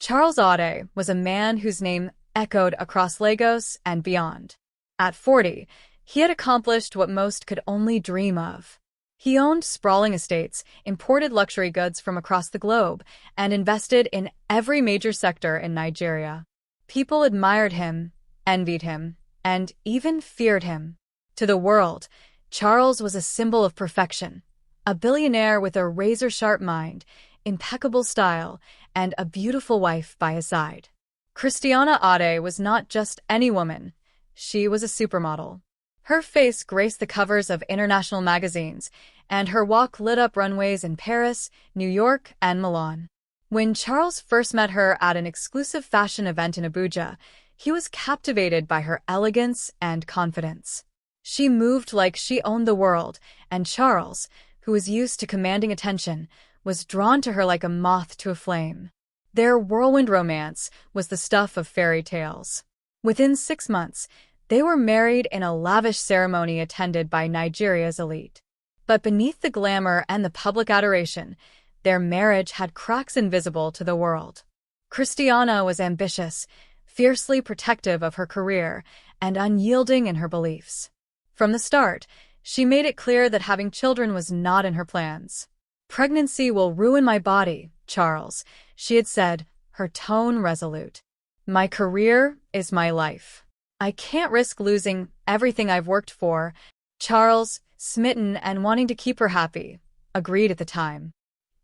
Charles Ade was a man whose name echoed across Lagos and beyond. At 40, he had accomplished what most could only dream of. He owned sprawling estates, imported luxury goods from across the globe, and invested in every major sector in Nigeria. People admired him, envied him, and even feared him. To the world, Charles was a symbol of perfection, a billionaire with a razor-sharp mind, impeccable style, and a beautiful wife by his side. Christiana Ade was not just any woman. She was a supermodel. Her face graced the covers of international magazines, and her walk lit up runways in Paris, New York, and Milan. When Charles first met her at an exclusive fashion event in Abuja, he was captivated by her elegance and confidence. She moved like she owned the world, and Charles, who was used to commanding attention, was drawn to her like a moth to a flame. Their whirlwind romance was the stuff of fairy tales. Within 6 months, they were married in a lavish ceremony attended by Nigeria's elite. But beneath the glamour and the public adoration, their marriage had cracks invisible to the world. Christiana was ambitious, fiercely protective of her career, and unyielding in her beliefs. From the start, she made it clear that having children was not in her plans. "Pregnancy will ruin my body, Charles," she had said, her tone resolute. "My career is my life. I can't risk losing everything I've worked for." Charles, smitten and wanting to keep her happy, agreed at the time.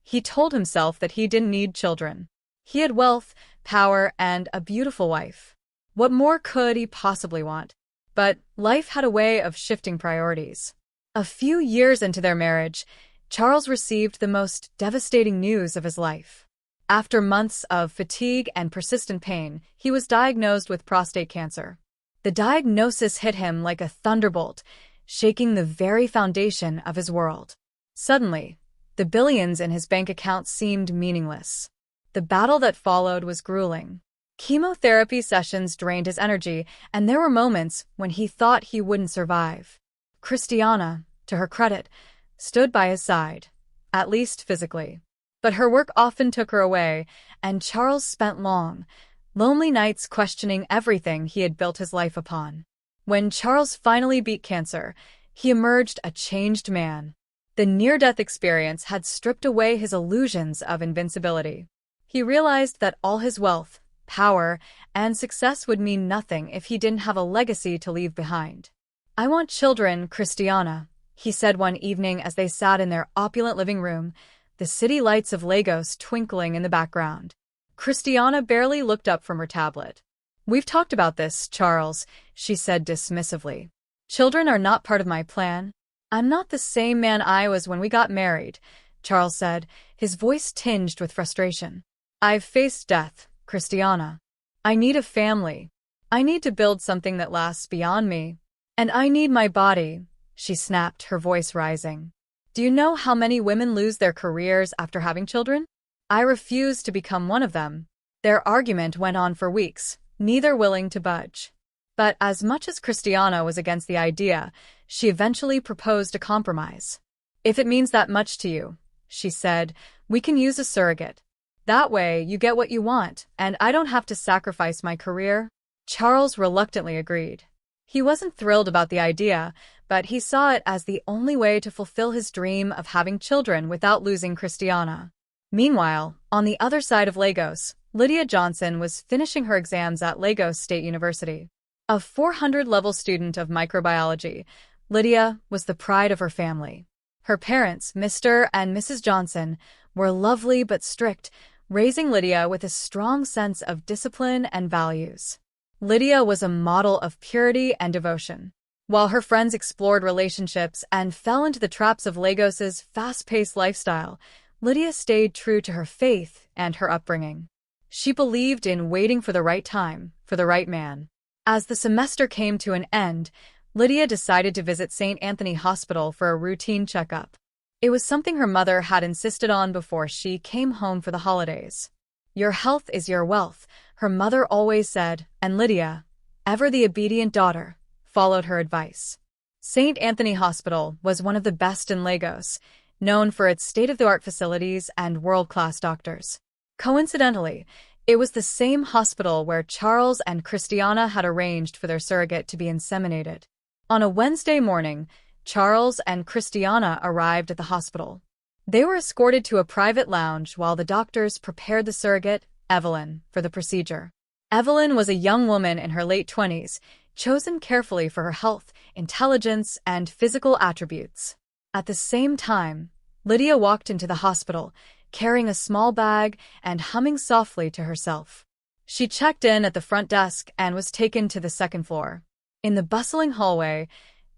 He told himself that he didn't need children. He had wealth, power, and a beautiful wife. What more could he possibly want? But life had a way of shifting priorities. A few years into their marriage, Charles received the most devastating news of his life. After months of fatigue and persistent pain, he was diagnosed with prostate cancer. The diagnosis hit him like a thunderbolt, shaking the very foundation of his world. Suddenly, the billions in his bank account seemed meaningless. The battle that followed was grueling. Chemotherapy sessions drained his energy, and there were moments when he thought he wouldn't survive. Christiana, to her credit, stood by his side, at least physically. But her work often took her away, and Charles spent long, lonely nights questioning everything he had built his life upon. When Charles finally beat cancer, he emerged a changed man. The near-death experience had stripped away his illusions of invincibility. He realized that all his wealth, power, and success would mean nothing if he didn't have a legacy to leave behind. "I want children, Christiana," he said one evening as they sat in their opulent living room, the city lights of Lagos twinkling in the background. Christiana barely looked up from her tablet. "We've talked about this, Charles," she said dismissively. "Children are not part of my plan." "I'm not the same man I was when we got married," Charles said, his voice tinged with frustration. "I've faced death, Christiana. I need a family. I need to build something that lasts beyond me. And I need my body," she snapped, her voice rising. "Do you know how many women lose their careers after having children? I refuse to become one of them." Their argument went on for weeks, neither willing to budge. But as much as Christiana was against the idea, she eventually proposed a compromise. "If it means that much to you," she said, "we can use a surrogate. That way you get what you want, and I don't have to sacrifice my career." Charles reluctantly agreed. He wasn't thrilled about the idea, but he saw it as the only way to fulfill his dream of having children without losing Christiana. Meanwhile, on the other side of Lagos, Lydia Johnson was finishing her exams at Lagos State University. A 400-level student of microbiology, Lydia was the pride of her family. Her parents, Mr. and Mrs. Johnson, were lovely but strict, raising Lydia with a strong sense of discipline and values. Lydia was a model of purity and devotion. While her friends explored relationships and fell into the traps of Lagos's fast-paced lifestyle, Lydia stayed true to her faith and her upbringing. She believed in waiting for the right time, for the right man. As the semester came to an end, Lydia decided to visit St. Anthony Hospital for a routine checkup. It was something her mother had insisted on before she came home for the holidays. "Your health is your wealth," her mother always said, and Lydia, ever the obedient daughter, followed her advice. St. Anthony Hospital was one of the best in Lagos, known for its state-of-the-art facilities and world-class doctors. Coincidentally, It was the same hospital where Charles and Christiana had arranged for their surrogate to be inseminated. On a Wednesday morning, Charles and Christiana arrived at the hospital. They were escorted to a private lounge while the doctors prepared the surrogate, Evelyn, for the procedure. Evelyn was a young woman in her late 20s, chosen carefully for her health, intelligence, and physical attributes. At the same time, Lydia walked into the hospital, carrying a small bag and humming softly to herself. She checked in at the front desk and was taken to the second floor. In the bustling hallway,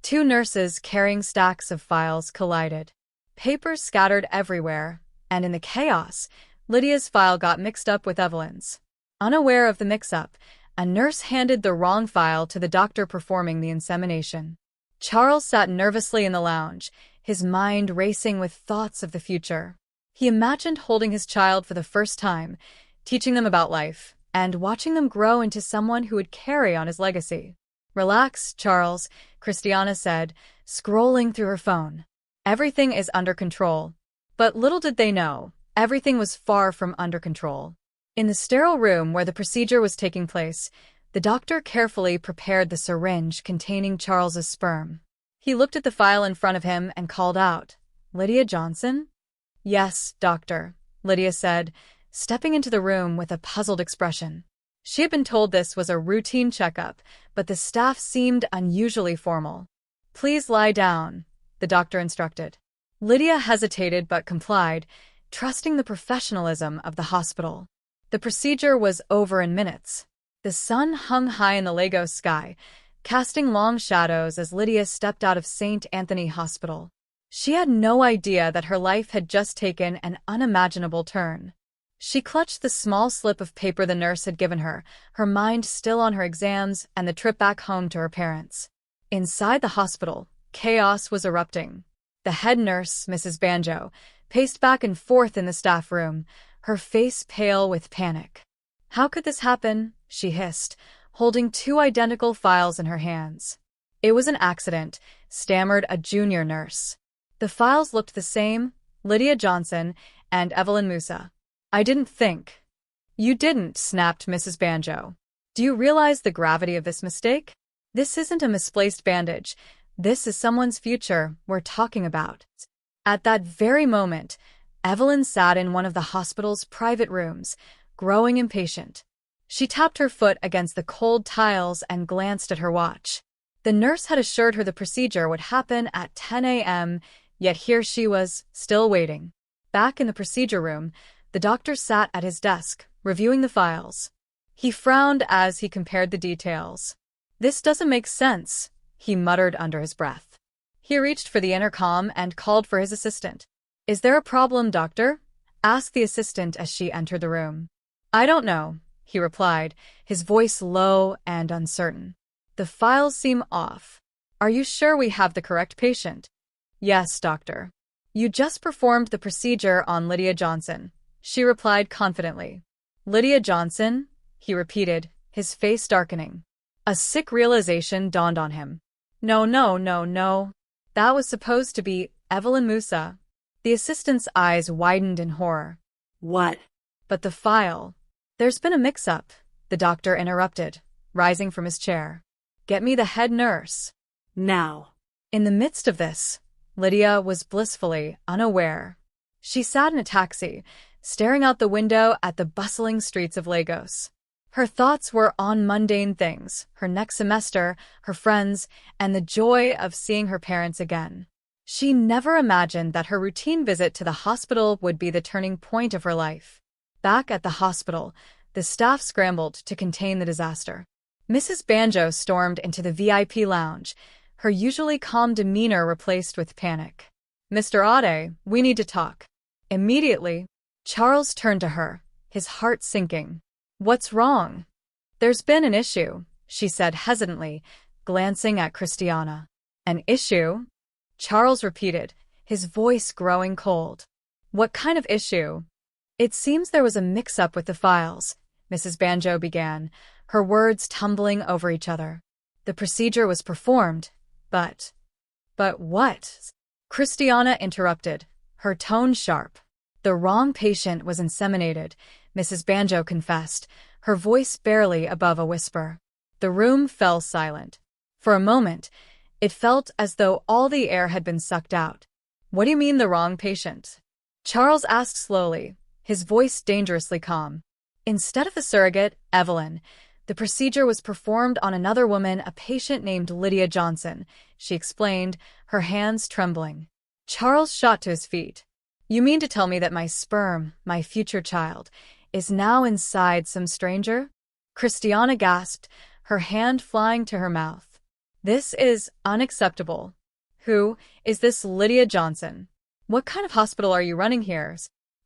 two nurses carrying stacks of files collided. Papers scattered everywhere, and in the chaos, Lydia's file got mixed up with Evelyn's. Unaware of the mix-up, a nurse handed the wrong file to the doctor performing the insemination. Charles sat nervously in the lounge, his mind racing with thoughts of the future. He imagined holding his child for the first time, teaching them about life, and watching them grow into someone who would carry on his legacy. "Relax, Charles," Christiana said, scrolling through her phone. "Everything is under control." But little did they know, everything was far from under control. In the sterile room where the procedure was taking place, the doctor carefully prepared the syringe containing Charles's sperm. He looked at the file in front of him and called out, "Lydia Johnson?" "Yes, doctor," Lydia said, stepping into the room with a puzzled expression. She had been told this was a routine checkup, but the staff seemed unusually formal. "Please lie down," the doctor instructed. Lydia hesitated but complied, trusting the professionalism of the hospital. The procedure was over in minutes. The sun hung high in the Lagos sky, casting long shadows as Lydia stepped out of St. Anthony Hospital. She had no idea that her life had just taken an unimaginable turn. She clutched the small slip of paper the nurse had given her, her mind still on her exams and the trip back home to her parents. Inside the hospital, chaos was erupting. The head nurse, Mrs. Banjo, paced back and forth in the staff room, her face pale with panic. "How could this happen?" she hissed, holding two identical files in her hands. "It was an accident," stammered a junior nurse. The files looked the same, Lydia Johnson and Evelyn Musa. "I didn't think." "You didn't," snapped Mrs. Banjo. "Do you realize the gravity of this mistake? This isn't a misplaced bandage. This is someone's future we're talking about." At that very moment, Evelyn sat in one of the hospital's private rooms, growing impatient. She tapped her foot against the cold tiles and glanced at her watch. The nurse had assured her the procedure would happen at 10 a.m., yet here she was, still waiting. Back in the procedure room, the doctor sat at his desk, reviewing the files. He frowned as he compared the details. "This doesn't make sense," he muttered under his breath. He reached for the intercom and called for his assistant. "Is there a problem, doctor?" asked the assistant as she entered the room. "I don't know," he replied, his voice low and uncertain. "The files seem off. Are you sure we have the correct patient?" "Yes, doctor. You just performed the procedure on Lydia Johnson," she replied confidently. "Lydia Johnson?" he repeated, his face darkening. A sick realization dawned on him. No. That was supposed to be Evelyn Musa. The assistant's eyes widened in horror. "What?" "But the file." "There's been a mix-up," the doctor interrupted, rising from his chair. "Get me the head nurse." "Now." In the midst of this, Lydia was blissfully unaware. She sat in a taxi, staring out the window at the bustling streets of Lagos. Her thoughts were on mundane things, her next semester, her friends, and the joy of seeing her parents again. She never imagined that her routine visit to the hospital would be the turning point of her life. Back at the hospital, the staff scrambled to contain the disaster. Mrs. Banjo stormed into the VIP lounge, her usually calm demeanor replaced with panic. "Mr. Ade, we need to talk." Immediately, Charles turned to her, his heart sinking. "What's wrong?" "There's been an issue," she said hesitantly, glancing at Christiana. "An issue?" Charles repeated, his voice growing cold. "What kind of issue?" "It seems there was a mix-up with the files," Mrs. Banjo began, her words tumbling over each other. "The procedure was performed, but..." "But what?" Christiana interrupted, her tone sharp. "The wrong patient was inseminated," Mrs. Banjo confessed, her voice barely above a whisper. The room fell silent. For a moment, it felt as though all the air had been sucked out. What do you mean the wrong patient? Charles asked slowly, his voice dangerously calm. Instead of the surrogate, Evelyn, the procedure was performed on another woman, a patient named Lydia Johnson, she explained, her hands trembling. Charles shot to his feet. You mean to tell me that my sperm, my future child, is now inside some stranger? Christiana gasped, her hand flying to her mouth. This is unacceptable. Who is this Lydia Johnson? What kind of hospital are you running here?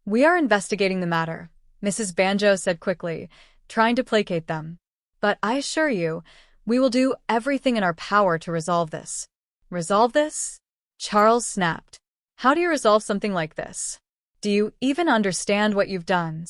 We are investigating the matter, Mrs. Banjo said quickly, trying to placate them. But I assure you, we will do everything in our power to resolve this. Resolve this? Charles snapped. How do you resolve something like this? Do you even understand what you've done?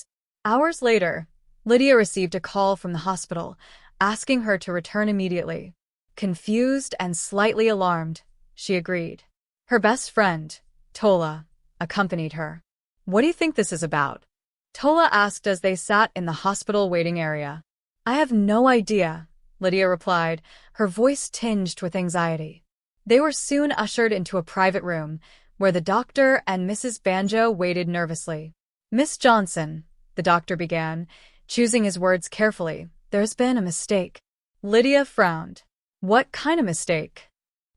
Hours later, Lydia received a call from the hospital, asking her to return immediately. Confused and slightly alarmed, she agreed. Her best friend, Tola, accompanied her. What do you think this is about? Tola asked as they sat in the hospital waiting area. I have no idea, Lydia replied, her voice tinged with anxiety. They were soon ushered into a private room, where the doctor and Mrs. Banjo waited nervously. Miss Johnson, the doctor began, choosing his words carefully, there's been a mistake. Lydia frowned. What kind of mistake?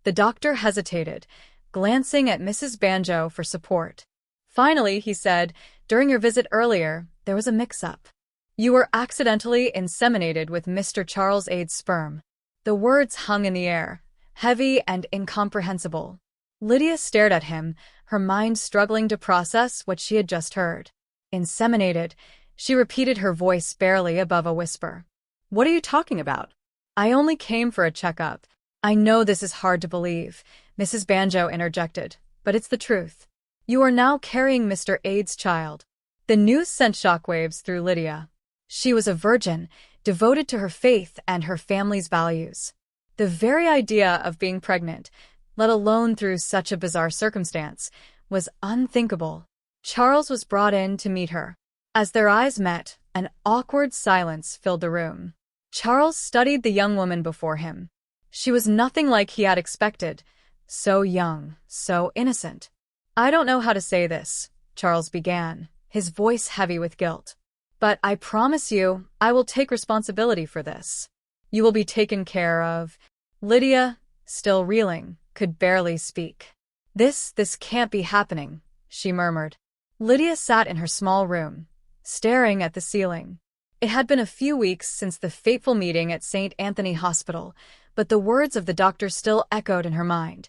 The doctor hesitated, glancing at Mrs. Banjo for support. Finally, he said, during your visit earlier, there was a mix-up. You were accidentally inseminated with Mr. Charles Ade's sperm. The words hung in the air, heavy and incomprehensible. Lydia stared at him, her mind struggling to process what she had just heard. Inseminated, she repeated, her voice barely above a whisper. What are you talking about? I only came for a checkup. I know this is hard to believe, Mrs. Banjo interjected, but it's the truth. You are now carrying Mr. Ade's child. The news sent shockwaves through Lydia. She was a virgin, devoted to her faith and her family's values. The very idea of being pregnant, let alone through such a bizarre circumstance, was unthinkable. Charles was brought in to meet her. As their eyes met, an awkward silence filled the room. Charles studied the young woman before him. She was nothing like he had expected. So young, so innocent. I don't know how to say this, Charles began, his voice heavy with guilt. But I promise you, I will take responsibility for this. You will be taken care of. Lydia, still reeling, could barely speak. This can't be happening, she murmured. Lydia sat in her small room, staring at the ceiling. It had been a few weeks since the fateful meeting at St. Anthony Hospital, but the words of the doctor still echoed in her mind.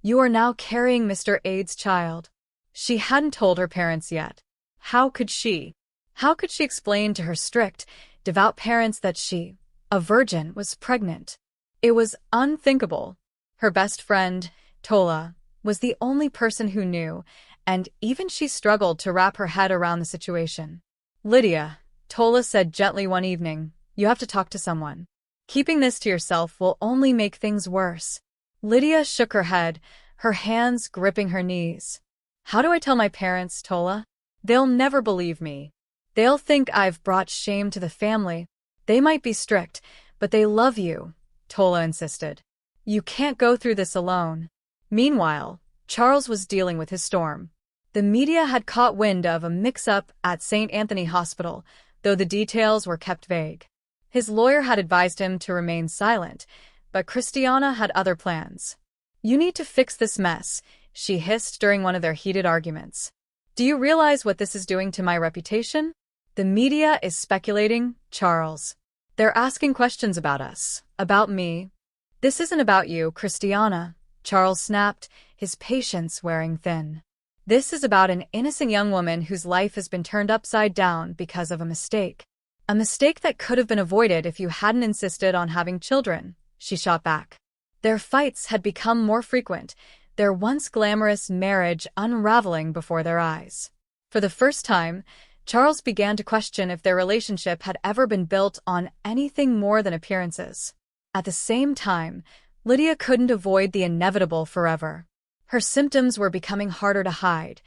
You are now carrying Mr. Ade's child. She hadn't told her parents yet. How could she? How could she explain to her strict, devout parents that she, a virgin, was pregnant? It was unthinkable. Her best friend, Tola, was the only person who knew, and even she struggled to wrap her head around the situation. Lydia, Tola said gently one evening, you have to talk to someone. Keeping this to yourself will only make things worse. Lydia shook her head, her hands gripping her knees. How do I tell my parents, Tola? They'll never believe me. They'll think I've brought shame to the family. They might be strict, but they love you, Tola insisted. You can't go through this alone. Meanwhile, Charles was dealing with his storm. The media had caught wind of a mix-up at St. Anthony Hospital, though the details were kept vague. His lawyer had advised him to remain silent, but Christiana had other plans. You need to fix this mess, she hissed during one of their heated arguments. Do you realize what this is doing to my reputation? The media is speculating, Charles. They're asking questions about us, about me. This isn't about you, Christiana, Charles snapped, his patience wearing thin. This is about an innocent young woman whose life has been turned upside down because of a mistake. A mistake that could have been avoided if you hadn't insisted on having children, she shot back. Their fights had become more frequent, their once glamorous marriage unraveling before their eyes. For the first time, Charles began to question if their relationship had ever been built on anything more than appearances. At the same time, Lydia couldn't avoid the inevitable forever. Her symptoms were becoming harder to hide.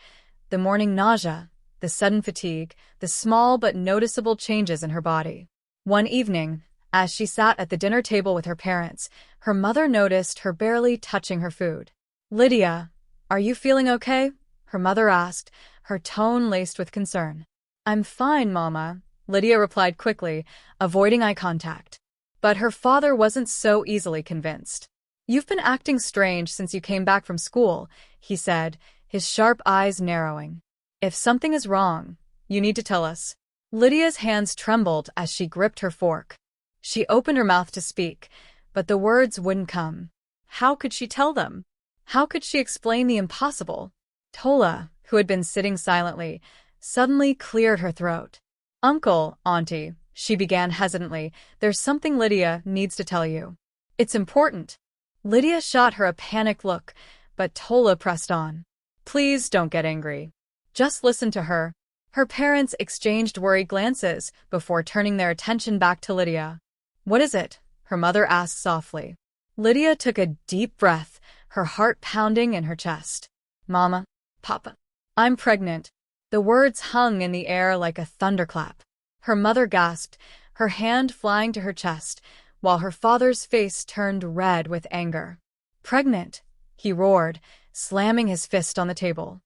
The morning nausea, the sudden fatigue, the small but noticeable changes in her body. One evening, as she sat at the dinner table with her parents, her mother noticed her barely touching her food. "Lydia, are you feeling okay?" her mother asked, her tone laced with concern. "I'm fine, Mama," Lydia replied quickly, avoiding eye contact. But her father wasn't so easily convinced. "You've been acting strange since you came back from school," he said, his sharp eyes narrowing. "If something is wrong, you need to tell us." Lydia's hands trembled as she gripped her fork. She opened her mouth to speak, but the words wouldn't come. How could she tell them? How could she explain the impossible? Tola, who had been sitting silently, suddenly cleared her throat. "Uncle, Auntie," she began hesitantly, "there's something Lydia needs to tell you. It's important." Lydia shot her a panicked look, but Tola pressed on. "Please don't get angry. Just listen to her." Her parents exchanged worried glances before turning their attention back to Lydia. "What is it?" her mother asked softly. Lydia took a deep breath, her heart pounding in her chest. "Mama, Papa, I'm pregnant." The words hung in the air like a thunderclap. Her mother gasped, her hand flying to her chest, while her father's face turned red with anger. "Pregnant?" he roared, slamming his fist on the table.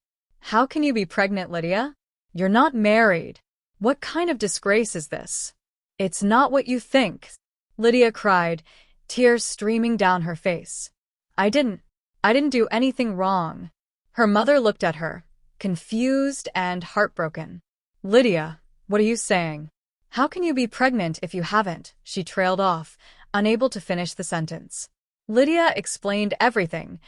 "How can you be pregnant, Lydia? You're not married. What kind of disgrace is this?" "It's not what you think," Lydia cried, tears streaming down her face. I didn't do anything wrong." Her mother looked at her, confused and heartbroken. "Lydia, what are you saying? How can you be pregnant if you haven't?" She trailed off, unable to finish the sentence. Lydia explained everything: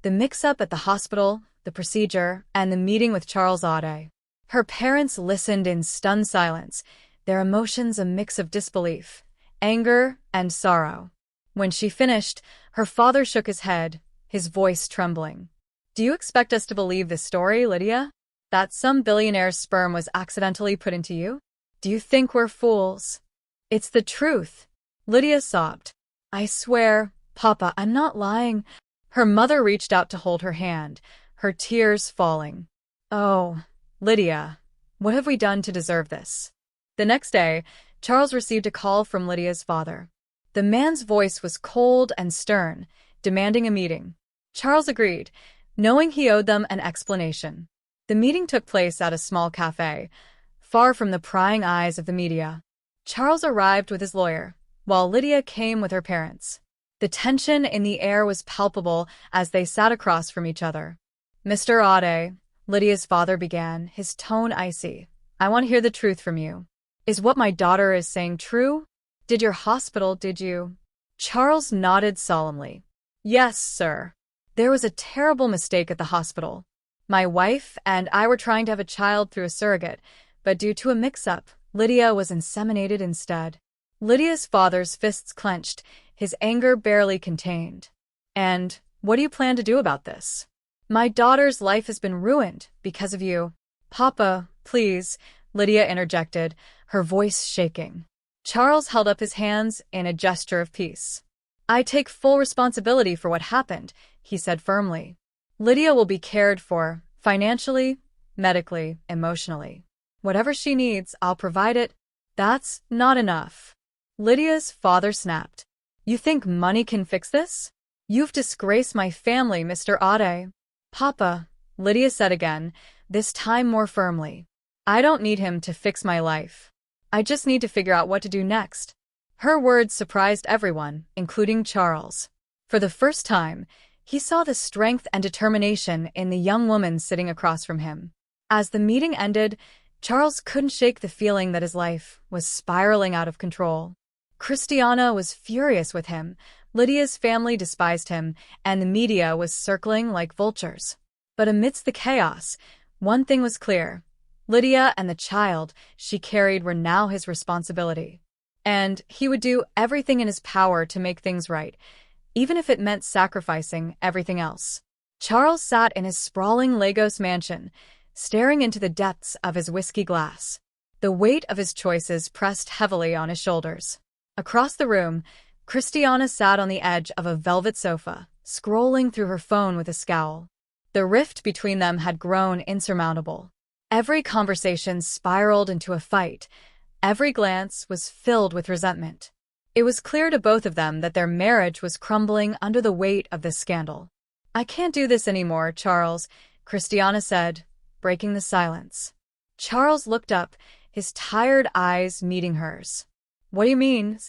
the mix-up at the hospital, the procedure, and the meeting with Charles Audet. Her parents listened in stunned silence, their emotions a mix of disbelief, anger, and sorrow. When she finished, her father shook his head, his voice trembling. "Do you expect us to believe this story, Lydia? That some billionaire's sperm was accidentally put into you? Do you think we're fools?" "It's the truth," Lydia sobbed. "I swear, Papa, I'm not lying." Her mother reached out to hold her hand, her tears falling. "Oh, Lydia, what have we done to deserve this?" The next day, Charles received a call from Lydia's father. The man's voice was cold and stern, demanding a meeting. Charles agreed, knowing he owed them an explanation. The meeting took place at a small cafe, far from the prying eyes of the media. Charles arrived with his lawyer, while Lydia came with her parents. The tension in the air was palpable as they sat across from each other. "Mr. Audet," Lydia's father began, his tone icy, "I want to hear the truth from you. Is what my daughter is saying true? Did you?" Charles nodded solemnly. "Yes, sir. There was a terrible mistake at the hospital. My wife and I were trying to have a child through a surrogate, but due to a mix-up, Lydia was inseminated instead." Lydia's father's fists clenched, his anger barely contained. "And what do you plan to do about this?" "My daughter's life has been ruined because of you." "Papa, please," Lydia interjected, her voice shaking. Charles held up his hands in a gesture of peace. "I take full responsibility for what happened," he said firmly. "Lydia will be cared for, financially, medically, emotionally. Whatever she needs, I'll provide it." "That's not enough," Lydia's father snapped. "You think money can fix this? You've disgraced my family, Mr. Audet." "Papa," Lydia said again, this time more firmly, "I don't need him to fix my life. I just need to figure out what to do next." Her words surprised everyone, including Charles. For the first time, he saw the strength and determination in the young woman sitting across from him. As the meeting ended, Charles couldn't shake the feeling that his life was spiraling out of control. Christiana was furious with him, Lydia's family despised him, and the media was circling like vultures. But amidst the chaos, one thing was clear: Lydia and the child she carried were now his responsibility. And he would do everything in his power to make things right, even if it meant sacrificing everything else. Charles sat in his sprawling Lagos mansion, staring into the depths of his whiskey glass. The weight of his choices pressed heavily on his shoulders. Across the room, Christiana sat on the edge of a velvet sofa, scrolling through her phone with a scowl. The rift between them had grown insurmountable. Every conversation spiraled into a fight. Every glance was filled with resentment. It was clear to both of them that their marriage was crumbling under the weight of this scandal. "I can't do this anymore, Charles," Christiana said, breaking the silence. Charles looked up, his tired eyes meeting hers. "What do you mean?"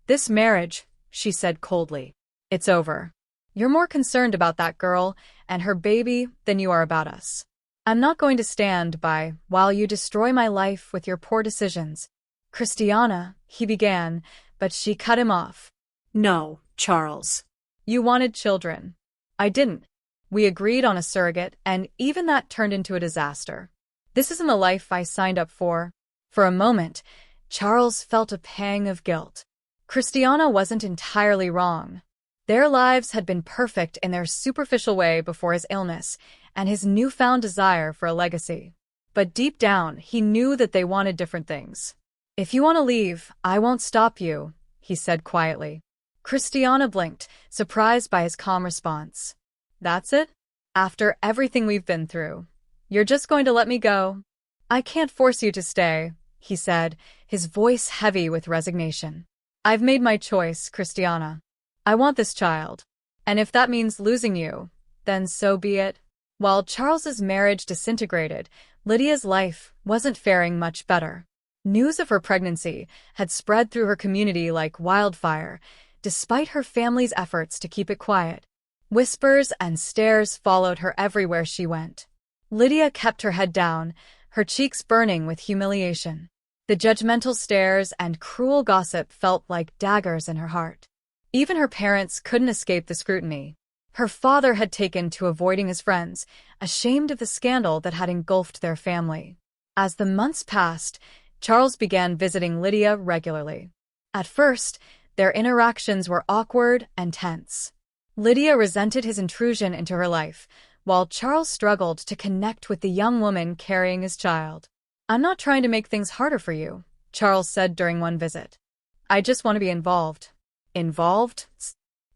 "This marriage," she said coldly. "It's over. You're more concerned about that girl and her baby than you are about us. I'm not going to stand by while you destroy my life with your poor decisions." "Christiana," he began, but she cut him off. "No, Charles. "You wanted children. I didn't. We agreed on a surrogate, and even that turned into a disaster. This isn't the life I signed up for." For a moment, Charles felt a pang of guilt. Christiana wasn't entirely wrong. Their lives had been perfect in their superficial way before his illness and his newfound desire for a legacy. But deep down, he knew that they wanted different things. "If you want to leave, I won't stop you," he said quietly. Christiana blinked, surprised by his calm response. "That's it? After everything we've been through, you're just going to let me go?" "I can't force you to stay," he said, his voice heavy with resignation. "I've made my choice, Christiana. I want this child. And if that means losing you, then so be it." While Charles's marriage disintegrated, Lydia's life wasn't faring much better. News of her pregnancy had spread through her community like wildfire, despite her family's efforts to keep it quiet. Whispers and stares followed her everywhere she went. Lydia kept her head down, her cheeks burning with humiliation. The judgmental stares and cruel gossip felt like daggers in her heart. Even her parents couldn't escape the scrutiny. Her father had taken to avoiding his friends, ashamed of the scandal that had engulfed their family. As the months passed, Charles began visiting Lydia regularly. At first, their interactions were awkward and tense. Lydia resented his intrusion into her life, while Charles struggled to connect with the young woman carrying his child. "I'm not trying to make things harder for you," Charles said during one visit. "I just want to be involved." "Involved?"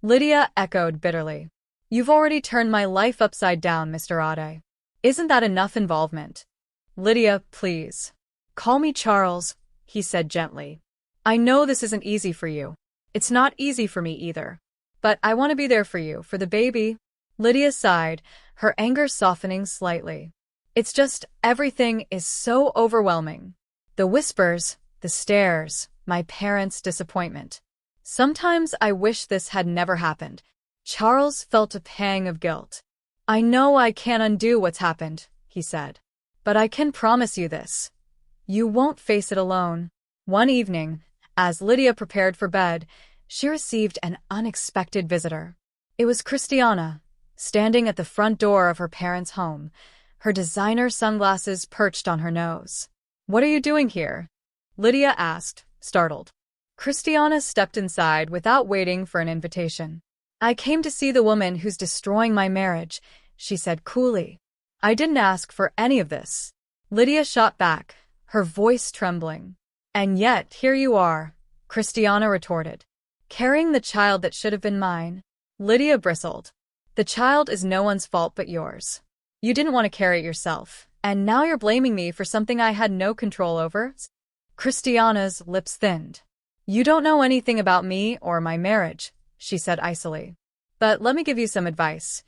Lydia echoed bitterly. "You've already turned my life upside down, Mr. Ade. Isn't that enough involvement?" "Lydia, please. Call me Charles," he said gently. "I know this isn't easy for you. It's not easy for me either. But I want to be there for you, for the baby." Lydia sighed, her anger softening slightly. "It's just everything is so overwhelming. The whispers, the stares, my parents' disappointment. Sometimes I wish this had never happened." Charles felt a pang of guilt. "I know I can't undo what's happened," he said. "But I can promise you this. You won't face it alone." One evening, as Lydia prepared for bed, she received an unexpected visitor. It was Christiana, standing at the front door of her parents' home, her designer sunglasses perched on her nose. "What are you doing here?" Lydia asked, startled. Christiana stepped inside without waiting for an invitation. "I came to see the woman who's destroying my marriage," she said coolly. "I didn't ask for any of this." Lydia shot back, her voice trembling. "And yet, here you are," Christiana retorted. "Carrying the child that should have been mine." Lydia bristled. "The child is no one's fault but yours. You didn't want to carry it yourself, and now you're blaming me for something I had no control over?" Christiana's lips thinned. "You don't know anything about me or my marriage," she said icily. "But let me give you some advice.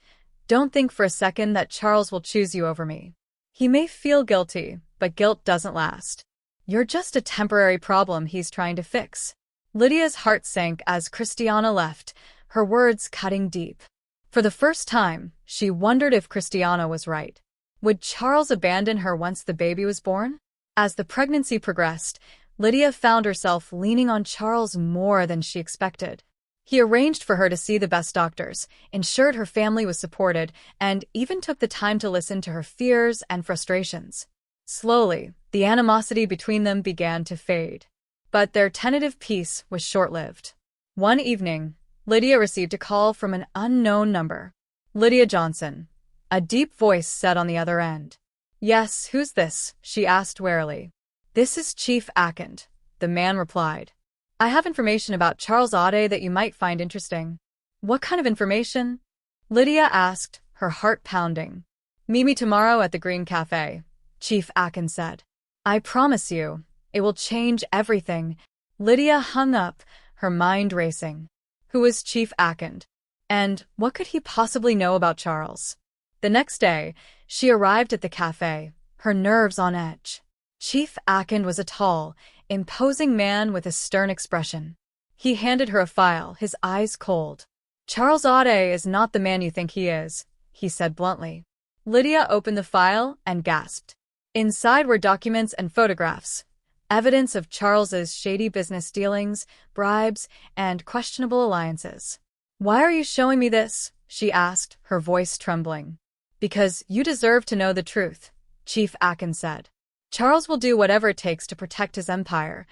Don't think for a second that Charles will choose you over me. He may feel guilty, but guilt doesn't last. You're just a temporary problem he's trying to fix." Lydia's heart sank as Christiana left, her words cutting deep. For the first time, she wondered if Christiana was right. Would Charles abandon her once the baby was born? As the pregnancy progressed, Lydia found herself leaning on Charles more than she expected. He arranged for her to see the best doctors, ensured her family was supported, and even took the time to listen to her fears and frustrations. Slowly, the animosity between them began to fade. But their tentative peace was short-lived. One evening, Lydia received a call from an unknown number. "Lydia Johnson," a deep voice said on the other end. "Yes, who's this?" she asked warily. "This is Chief Akand," the man replied. "I have information about Charles Ade that you might find interesting." "What kind of information?" Lydia asked, her heart pounding. "Meet me tomorrow at the Green Cafe," Chief Akin said. I promise you, it will change everything. Lydia hung up, her mind racing. Who was Chief Akin? And what could he possibly know about Charles? The next day, she arrived at the cafe, her nerves on edge. Chief Akin was a tall, imposing man with a stern expression. He handed her a file, his eyes cold. Charles Audet is not the man you think he is, he said bluntly. Lydia opened the file and gasped. Inside were documents and photographs, evidence of Charles's shady business dealings, bribes, and questionable alliances. Why are you showing me this? She asked, her voice trembling. Because you deserve to know the truth, Chief Akin said. Charles will do whatever it takes to protect his empire,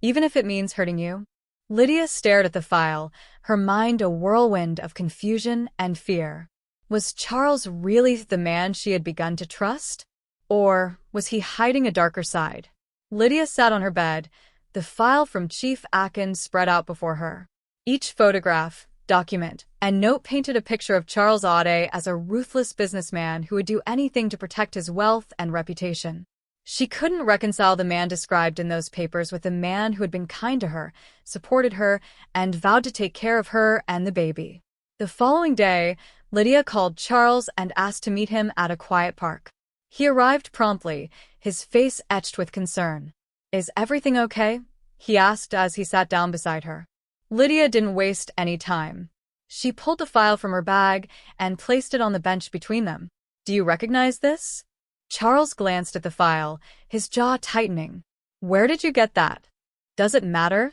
even if it means hurting you. Lydia stared at the file, her mind a whirlwind of confusion and fear. Was Charles really the man she had begun to trust? Or was he hiding a darker side? Lydia sat on her bed, the file from Chief Akin spread out before her. Each photograph, document, and note painted a picture of Charles Audet as a ruthless businessman who would do anything to protect his wealth and reputation. She couldn't reconcile the man described in those papers with the man who had been kind to her, supported her, and vowed to take care of her and the baby. The following day, Lydia called Charles and asked to meet him at a quiet park. He arrived promptly, his face etched with concern. Is everything okay? He asked as he sat down beside her. Lydia didn't waste any time. She pulled the file from her bag and placed it on the bench between them. Do you recognize this? Charles glanced at the file, his jaw tightening. Where did you get that? Does it matter?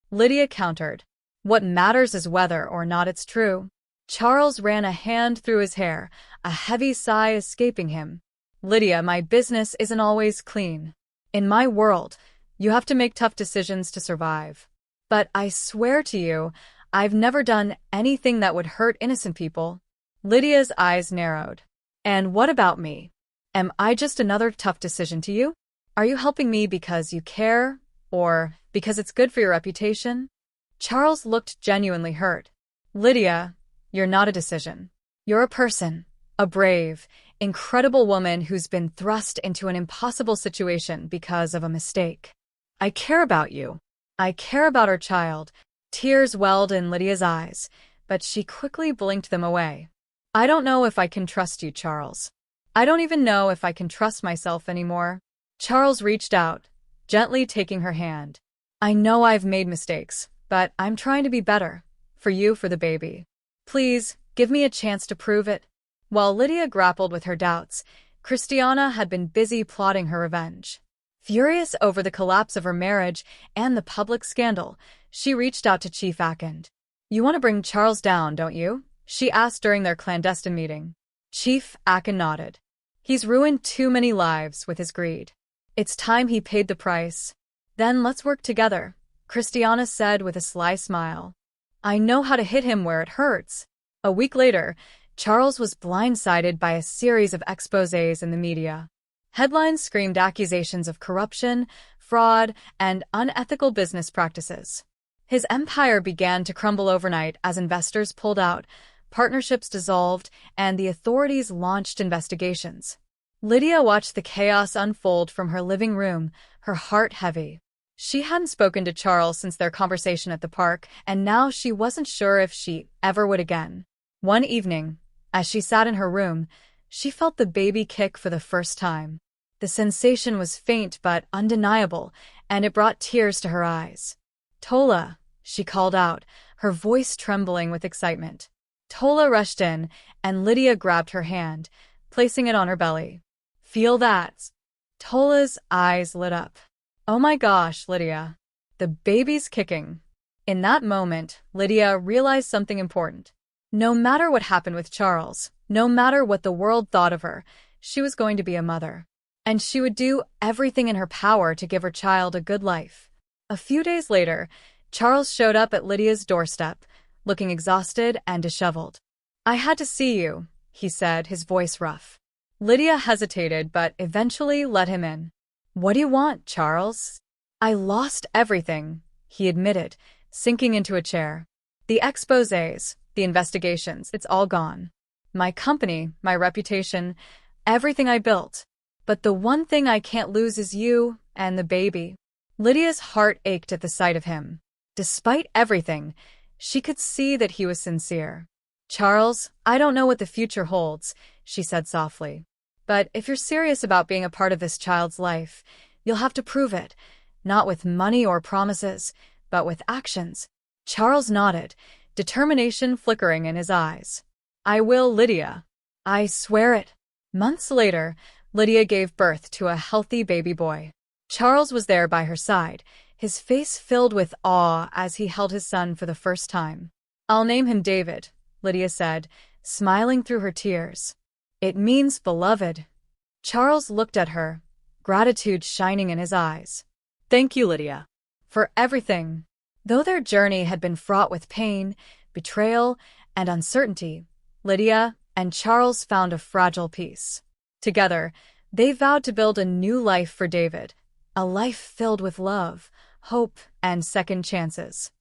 Lydia countered. What matters is whether or not it's true. Charles ran a hand through his hair, a heavy sigh escaping him. Lydia, my business isn't always clean. In my world, you have to make tough decisions to survive. But I swear to you, I've never done anything that would hurt innocent people. Lydia's eyes narrowed. And what about me? Am I just another tough decision to you? Are you helping me because you care, or because it's good for your reputation? Charles looked genuinely hurt. Lydia, you're not a decision. You're a person, a brave, incredible woman who's been thrust into an impossible situation because of a mistake. I care about you. I care about our child. Tears welled in Lydia's eyes, but she quickly blinked them away. I don't know if I can trust you, Charles. I don't even know if I can trust myself anymore. Charles reached out, gently taking her hand. I know I've made mistakes, but I'm trying to be better. For you, for the baby. Please, give me a chance to prove it. While Lydia grappled with her doubts, Christiana had been busy plotting her revenge. Furious over the collapse of her marriage and the public scandal, she reached out to Chief Akin. You want to bring Charles down, don't you? She asked during their clandestine meeting. Chief Akin nodded. He's ruined too many lives with his greed. It's time he paid the price. Then let's work together, Christiana said with a sly smile. I know how to hit him where it hurts. A week later, Charles was blindsided by a series of exposés in the media. Headlines screamed accusations of corruption, fraud, and unethical business practices. His empire began to crumble overnight as investors pulled out, partnerships dissolved, and the authorities launched investigations. Lydia watched the chaos unfold from her living room, her heart heavy. She hadn't spoken to Charles since their conversation at the park, and now she wasn't sure if she ever would again. One evening, as she sat in her room, she felt the baby kick for the first time. The sensation was faint but undeniable, and it brought tears to her eyes. Tola, she called out, her voice trembling with excitement. Tola rushed in, and Lydia grabbed her hand, placing it on her belly. Feel that? Tola's eyes lit up. Oh my gosh, Lydia. The baby's kicking. In that moment, Lydia realized something important. No matter what happened with Charles, no matter what the world thought of her, she was going to be a mother. And she would do everything in her power to give her child a good life. A few days later, Charles showed up at Lydia's doorstep, looking exhausted and disheveled. I had to see you, he said, his voice rough. Lydia hesitated but eventually let him in. What do you want, Charles? I lost everything, he admitted, sinking into a chair. The exposés, the investigations, it's all gone. My company, my reputation, everything I built. But the one thing I can't lose is you and the baby. Lydia's heart ached at the sight of him. Despite everything, she could see that he was sincere. Charles, I don't know what the future holds, she said softly. But if you're serious about being a part of this child's life, you'll have to prove it, not with money or promises, but with actions. Charles nodded, determination flickering in his eyes. I will, Lydia. I swear it. Months later, Lydia gave birth to a healthy baby boy. Charles was there by her side, his face filled with awe as he held his son for the first time. I'll name him David, Lydia said, smiling through her tears. It means beloved. Charles looked at her, gratitude shining in his eyes. Thank you, Lydia, for everything. Though their journey had been fraught with pain, betrayal, and uncertainty, Lydia and Charles found a fragile peace. Together, they vowed to build a new life for David, a life filled with love, hope, and second chances.